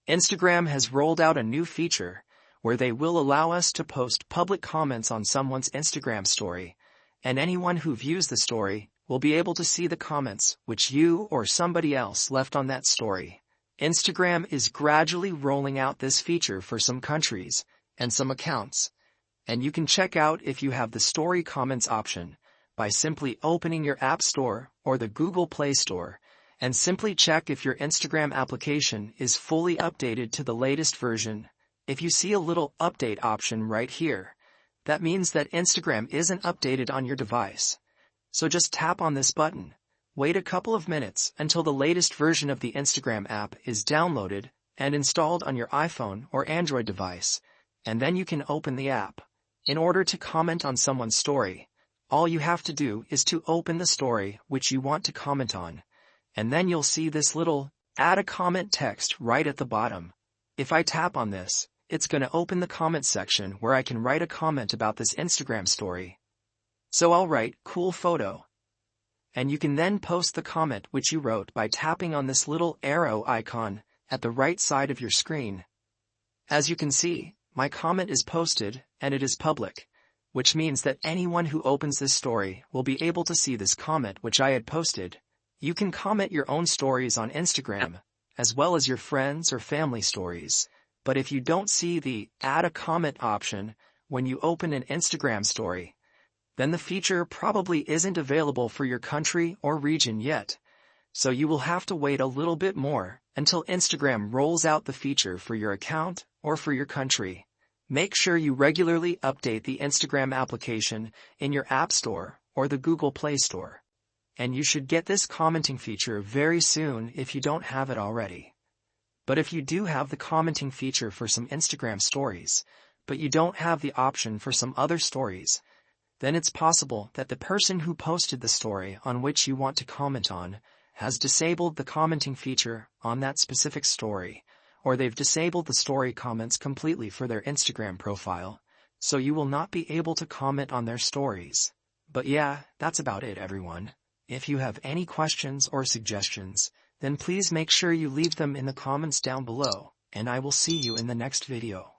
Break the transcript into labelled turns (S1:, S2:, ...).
S1: Instagram has rolled out a new feature where they will allow us to post public comments on someone's Instagram story, and anyone who views the story will be able to see the comments which you or somebody else left on that story. Instagram is gradually rolling out this feature for some countries and some accounts, and you can check out if you have the story comments option by simply opening your App Store or the Google Play Store and simply check if your Instagram application is fully updated to the latest version. If you see a little update option right here, that means that Instagram isn't updated on your device. So just tap on this button, wait a couple of minutes until the latest version of the Instagram app is downloaded and installed on your iPhone or Android device, and then you can open the app. In order to comment on someone's story, all you have to do is to open the story which you want to comment on, and then you'll see this little Add a Comment text right at the bottom. If I tap on this, it's going to open the comment section where I can write a comment about this Instagram story. So I'll write, "Cool photo." And you can then post the comment which you wrote by tapping on this little arrow icon at the right side of your screen. As you can see, my comment is posted and it is public, which means that anyone who opens this story will be able to see this comment which I had posted. You can comment your own stories on Instagram, as well as your friends or family stories. But if you don't see the Add a Comment option when you open an Instagram story, then the feature probably isn't available for your country or region yet. So you will have to wait a little bit more until Instagram rolls out the feature for your account or for your country. Make sure you regularly update the Instagram application in your App Store or the Google Play Store. And you should get this commenting feature very soon if you don't have it already. But if you do have the commenting feature for some Instagram stories, but you don't have the option for some other stories, then it's possible that the person who posted the story on which you want to comment on has disabled the commenting feature on that specific story, or they've disabled the story comments completely for their Instagram profile, so you will not be able to comment on their stories. But yeah, that's about it, everyone. If you have any questions or suggestions, then please make sure you leave them in the comments down below, and I will see you in the next video.